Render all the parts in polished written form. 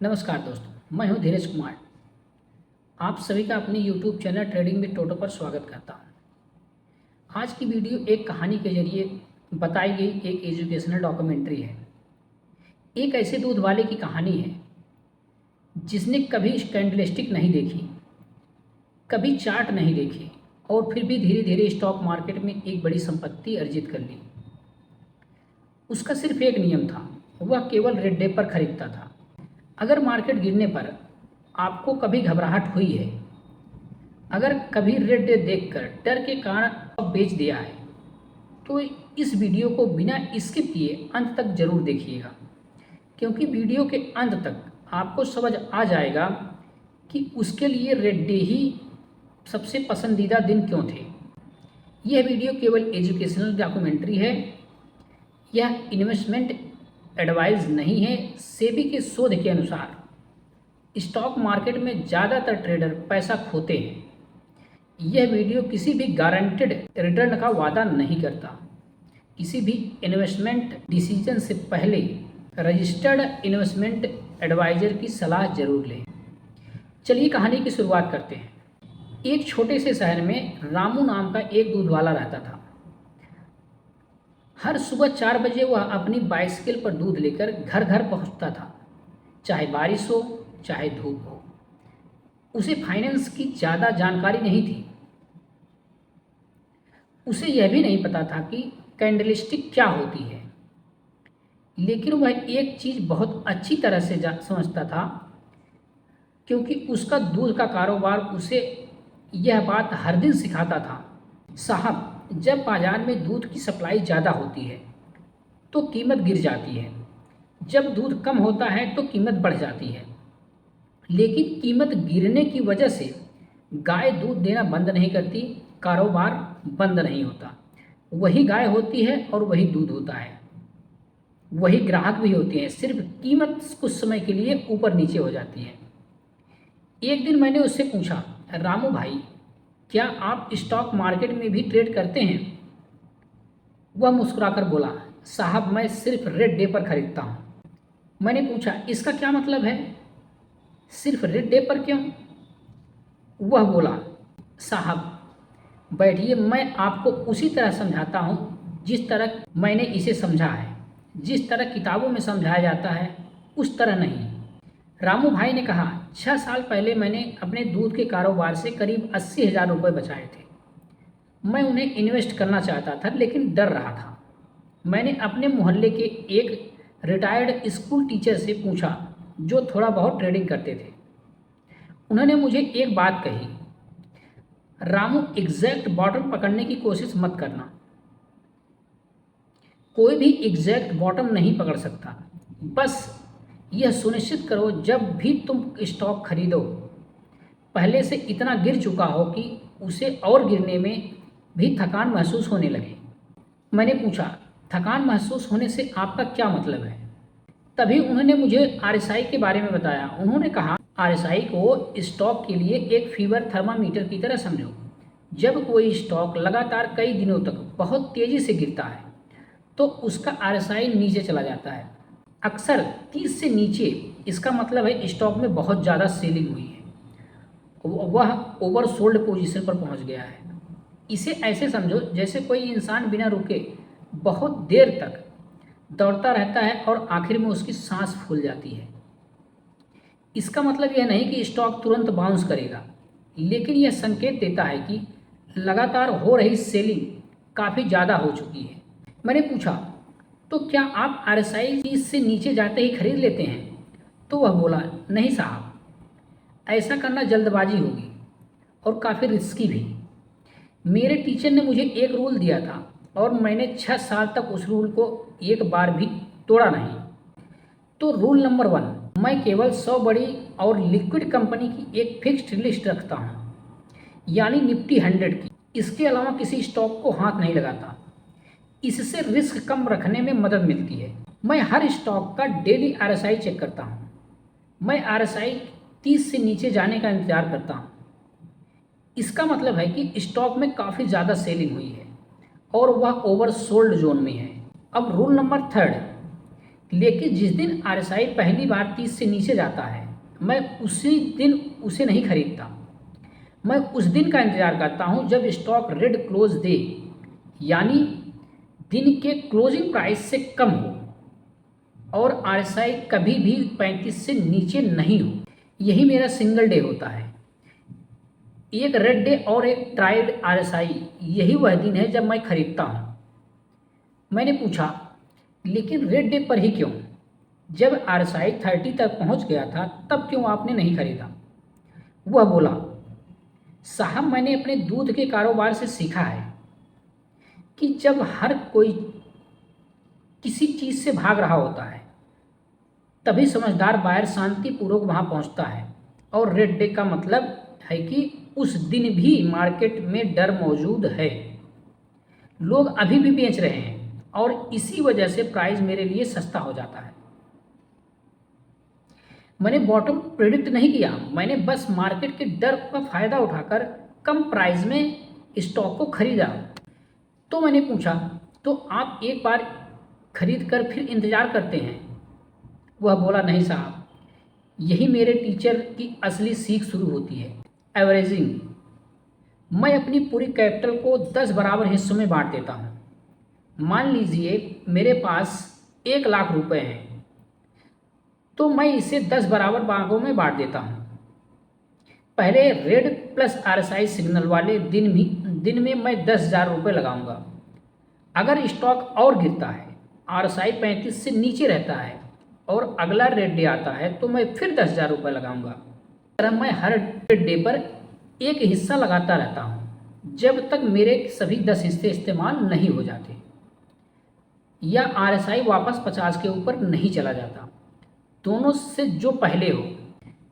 नमस्कार दोस्तों, मैं हूं धीरज कुमार। आप सभी का अपने YouTube चैनल ट्रेडिंग विद टोटो पर स्वागत करता हूं। आज की वीडियो एक कहानी के जरिए बताई गई एक एजुकेशनल डॉक्यूमेंट्री है। एक ऐसे दूध वाले की कहानी है जिसने कभी कैंडलस्टिक नहीं देखी, कभी चार्ट नहीं देखी और फिर भी धीरे धीरे स्टॉक मार्केट में एक बड़ी संपत्ति अर्जित कर ली। उसका सिर्फ एक नियम था, वह केवल रेड डे पर खरीदता था। अगर मार्केट गिरने पर आपको कभी घबराहट हुई है, अगर कभी रेड डे देखकर डर के कारण आप बेच दिया है, तो इस वीडियो को बिना स्किप किए अंत तक जरूर देखिएगा, क्योंकि वीडियो के अंत तक आपको समझ आ जाएगा कि उसके लिए रेड डे ही सबसे पसंदीदा दिन क्यों थे। यह वीडियो केवल एजुकेशनल डॉक्यूमेंट्री है, यह इन्वेस्टमेंट एडवाइस नहीं है। सेबी के शोध के अनुसार स्टॉक मार्केट में ज़्यादातर ट्रेडर पैसा खोते हैं। यह वीडियो किसी भी गारंटेड रिटर्न का वादा नहीं करता। किसी भी इन्वेस्टमेंट डिसीजन से पहले रजिस्टर्ड इन्वेस्टमेंट एडवाइज़र की सलाह जरूर लें। चलिए कहानी की शुरुआत करते हैं। एक छोटे से शहर में रामू नाम का एक दूध वाला रहता था। हर सुबह 4 बजे वह अपनी बाइसिकल पर दूध लेकर घर घर पहुंचता था, चाहे बारिश हो चाहे धूप हो। उसे फाइनेंस की ज़्यादा जानकारी नहीं थी। उसे यह भी नहीं पता था कि कैंडलस्टिक क्या होती है, लेकिन वह एक चीज़ बहुत अच्छी तरह से समझता था, क्योंकि उसका दूध का कारोबार उसे यह बात हर दिन सिखाता था। साहब, जब बाजार में दूध की सप्लाई ज़्यादा होती है तो कीमत गिर जाती है, जब दूध कम होता है तो कीमत बढ़ जाती है। लेकिन कीमत गिरने की वजह से गाय दूध देना बंद नहीं करती, कारोबार बंद नहीं होता। वही गाय होती है और वही दूध होता है, वही ग्राहक भी होते हैं, सिर्फ कीमत कुछ समय के लिए ऊपर नीचे हो जाती है। एक दिन मैंने उससे पूछा, रामू भाई, क्या आप स्टॉक मार्केट में भी ट्रेड करते हैं? वह मुस्कुराकर बोला, साहब मैं सिर्फ रेड डे पर खरीदता हूँ। मैंने पूछा, इसका क्या मतलब है, सिर्फ रेड डे पर क्यों? वह बोला, साहब बैठिए, मैं आपको उसी तरह समझाता हूँ जिस तरह मैंने इसे समझा है। जिस तरह किताबों में समझाया जाता है उस तरह नहीं। रामू भाई ने कहा, 6 साल पहले मैंने अपने दूध के कारोबार से करीब 80,000 रुपये बचाए थे। मैं उन्हें इन्वेस्ट करना चाहता था, लेकिन डर रहा था। मैंने अपने मोहल्ले के एक रिटायर्ड स्कूल टीचर से पूछा, जो थोड़ा बहुत ट्रेडिंग करते थे। उन्होंने मुझे एक बात कही, रामू, एग्जैक्ट बॉटम पकड़ने की कोशिश मत करना। कोई भी एग्जैक्ट बॉटम नहीं पकड़ सकता। बस यह सुनिश्चित करो जब भी तुम स्टॉक खरीदो, पहले से इतना गिर चुका हो कि उसे और गिरने में भी थकान महसूस होने लगे। मैंने पूछा, थकान महसूस होने से आपका क्या मतलब है? तभी उन्होंने मुझे RSI के बारे में बताया। उन्होंने कहा, RSI को स्टॉक के लिए एक फीवर थर्मामीटर की तरह समझो। जब कोई स्टॉक लगातार कई दिनों तक बहुत तेज़ी से गिरता है तो उसका RSI नीचे चला जाता है, अक्सर 30 से नीचे। इसका मतलब है स्टॉक में बहुत ज़्यादा सेलिंग हुई है, वह ओवरसोल्ड पोजीशन पर पहुंच गया है। इसे ऐसे समझो जैसे कोई इंसान बिना रुके बहुत देर तक दौड़ता रहता है और आखिर में उसकी सांस फूल जाती है। इसका मतलब यह नहीं कि स्टॉक तुरंत बाउंस करेगा, लेकिन यह संकेत देता है कि लगातार हो रही सेलिंग काफ़ी ज़्यादा हो चुकी है। मैंने पूछा, तो क्या आप RSI 30 से नीचे जाते ही खरीद लेते हैं? तो वह बोला, नहीं साहब, ऐसा करना जल्दबाजी होगी और काफ़ी रिस्की भी। मेरे टीचर ने मुझे एक रूल दिया था और मैंने 6 साल तक उस रूल को एक बार भी तोड़ा नहीं। तो रूल नंबर 1, मैं केवल 100 बड़ी और लिक्विड कंपनी की एक फिक्स्ड लिस्ट रखता हूँ, यानी निफ्टी 100 की। इसके अलावा किसी स्टॉक को हाथ नहीं लगाता। इससे रिस्क कम रखने में मदद मिलती है। मैं हर स्टॉक का डेली RSI चेक करता हूँ। मैं RSI 30 से नीचे जाने का इंतजार करता हूँ। इसका मतलब है कि स्टॉक में काफ़ी ज़्यादा सेलिंग हुई है और वह ओवरसोल्ड जोन में है। अब रूल नंबर 3, लेकिन जिस दिन आरएसआई पहली बार 30 से नीचे जाता है, मैं उसी दिन उसे नहीं खरीदता। मैं उस दिन का इंतज़ार करता हूँ जब स्टॉक रेड क्लोज दे, यानी दिन के क्लोजिंग प्राइस से कम हो और आरएसआई कभी भी 35 से नीचे नहीं हो। यही मेरा सिंगल डे होता है, एक रेड डे और एक ट्राइड आरएसआई। यही वह दिन है जब मैं खरीदता हूँ। मैंने पूछा, लेकिन रेड डे पर ही क्यों? जब आरएसआई 30 तक पहुँच गया था तब क्यों आपने नहीं खरीदा? वह बोला, साहब मैंने अपने दूध के कारोबार से सीखा है कि जब हर कोई किसी चीज़ से भाग रहा होता है तभी समझदार बायर शांतिपूर्वक वहाँ पहुँचता है। और रेड डे का मतलब है कि उस दिन भी मार्केट में डर मौजूद है, लोग अभी भी बेच रहे हैं और इसी वजह से प्राइस मेरे लिए सस्ता हो जाता है। मैंने बॉटम प्रेडिक्ट नहीं किया, मैंने बस मार्केट के डर का फ़ायदा उठाकर कम प्राइस में स्टॉक को खरीदा। तो मैंने पूछा, तो आप एक बार खरीद कर फिर इंतज़ार करते हैं? वह बोला, नहीं साहब, यही मेरे टीचर की असली सीख शुरू होती है, एवरेजिंग। मैं अपनी पूरी कैपिटल को 10 बराबर हिस्सों में बांट देता हूँ। मान लीजिए मेरे पास 1,00,000 रुपये हैं, तो मैं इसे 10 बराबर भागों में बांट देता हूँ। पहले रेड प्लस आरएसआई सिग्नल वाले दिन में मैं 10,000 रुपये लगाऊंगा। अगर स्टॉक और गिरता है, आरएसआई 35 से नीचे रहता है और अगला रेड डे आता है तो मैं फिर 10,000 रुपये लगाऊंगा। इस तरह मैं हर रेड डे पर एक हिस्सा लगाता रहता हूँ जब तक मेरे सभी 10 हिस्से इस्तेमाल नहीं हो जाते या आरएसआई वापस 50 के ऊपर नहीं चला जाता, दोनों से जो पहले हो।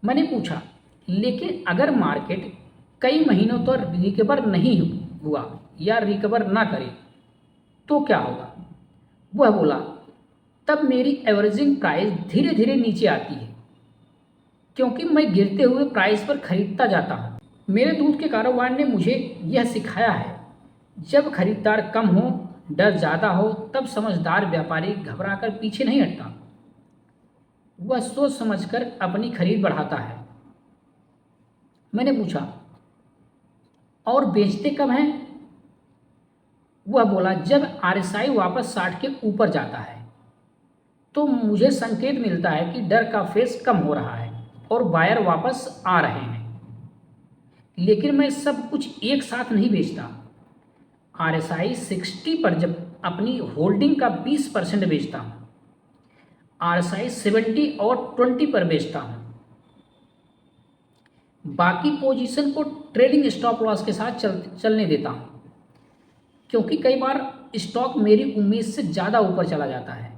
मैंने पूछा, लेकिन अगर मार्केट कई महीनों तक रिकवर नहीं हुआ या रिकवर ना करे तो क्या होगा? वह बोला, तब मेरी एवरेजिंग प्राइस धीरे धीरे नीचे आती है क्योंकि मैं गिरते हुए प्राइस पर खरीदता जाता हूँ। मेरे दूध के कारोबार ने मुझे यह सिखाया है, जब खरीदार कम हो, डर ज़्यादा हो, तब समझदार व्यापारी घबराकर पीछे नहीं हटता, वह सोच समझकर अपनी खरीद बढ़ाता है। मैंने पूछा, और बेचते कब हैं? वह बोला, जब आरएसआई वापस 60 के ऊपर जाता है तो मुझे संकेत मिलता है कि डर का फेस कम हो रहा है और बायर वापस आ रहे हैं। लेकिन मैं सब कुछ एक साथ नहीं बेचता। आरएसआई 60 पर जब अपनी होल्डिंग का 20% बेचता हूँ, आरएसआई 70 और 20 पर बेचता हूँ। बाकी पोजीशन को ट्रेलिंग स्टॉप लॉस के साथ चलने देता हूँ क्योंकि कई बार स्टॉक मेरी उम्मीद से ज़्यादा ऊपर चला जाता है।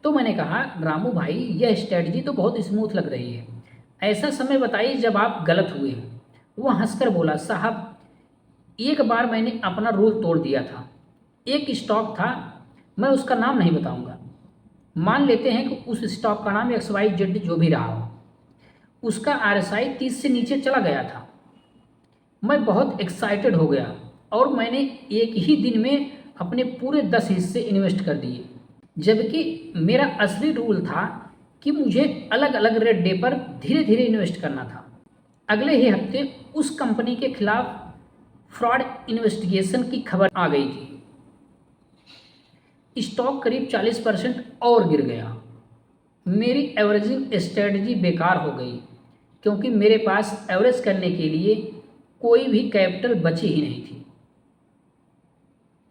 तो मैंने कहा, रामू भाई, यह स्ट्रेटजी तो बहुत स्मूथ लग रही है, ऐसा समय बताइए जब आप गलत हुए। वह हंसकर बोला, साहब, एक बार मैंने अपना रूल तोड़ दिया था। एक स्टॉक था, मैं उसका नाम नहीं बताऊंगा। मान लेते हैं कि उस स्टॉक का नाम XYZ जो भी रहा हो, उसका आरएसआई 30 से नीचे चला गया था। मैं बहुत एक्साइटेड हो गया और मैंने एक ही दिन में अपने पूरे 10 हिस्से इन्वेस्ट कर दिए, जबकि मेरा असली रूल था कि मुझे अलग अलग रेड डे पर धीरे धीरे इन्वेस्ट करना था। अगले ही हफ्ते उस कंपनी के खिलाफ फ्रॉड इन्वेस्टिगेशन की खबर आ गई थी। स्टॉक करीब 40% और गिर गया। मेरी एवरेजिंग स्ट्रेटजी बेकार हो गई क्योंकि मेरे पास एवरेज करने के लिए कोई भी कैपिटल बची ही नहीं थी।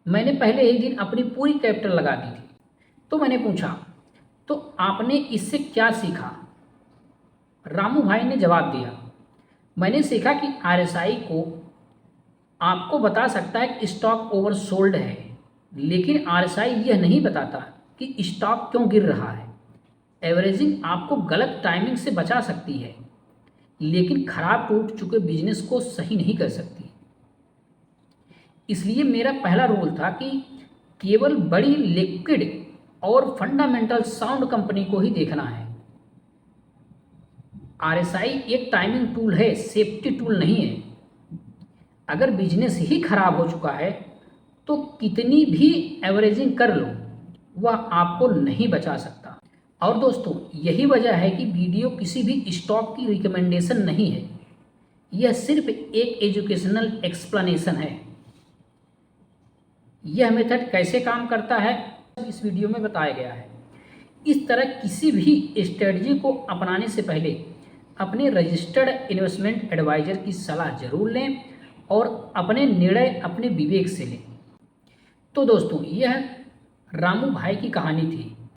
मैंने पहले ही दिन अपनी पूरी कैपिटल लगा दी थी। तो मैंने पूछा, तो आपने इससे क्या सीखा? रामू भाई ने जवाब दिया, मैंने सीखा कि आरएसआई को आपको बता सकता है कि स्टॉक ओवरसोल्ड है, लेकिन आरएसआई यह नहीं बताता कि स्टॉक क्यों गिर रहा है। एवरेजिंग आपको गलत टाइमिंग से बचा सकती है, लेकिन खराब टूट चुके बिजनेस को सही नहीं कर सकती। इसलिए मेरा पहला रूल था कि केवल बड़ी लिक्विड और फंडामेंटल साउंड कंपनी को ही देखना है। आरएसआई एक टाइमिंग टूल है, सेफ्टी टूल नहीं है। अगर बिजनेस ही खराब हो चुका है तो कितनी भी एवरेजिंग कर लो, वह आपको नहीं बचा सकता। और दोस्तों यही वजह है कि वीडियो किसी भी स्टॉक की रिकमेंडेशन नहीं है, यह सिर्फ एक एजुकेशनल एक्सप्लेनेशन है। यह मेथड कैसे काम करता है इस वीडियो में बताया गया है। इस तरह किसी भी स्ट्रेटजी को अपनाने से पहले अपने रजिस्टर्ड इन्वेस्टमेंट एडवाइजर की सलाह जरूर लें और अपने निर्णय अपने विवेक से लें। तो दोस्तों यह रामू भाई की कहानी थी।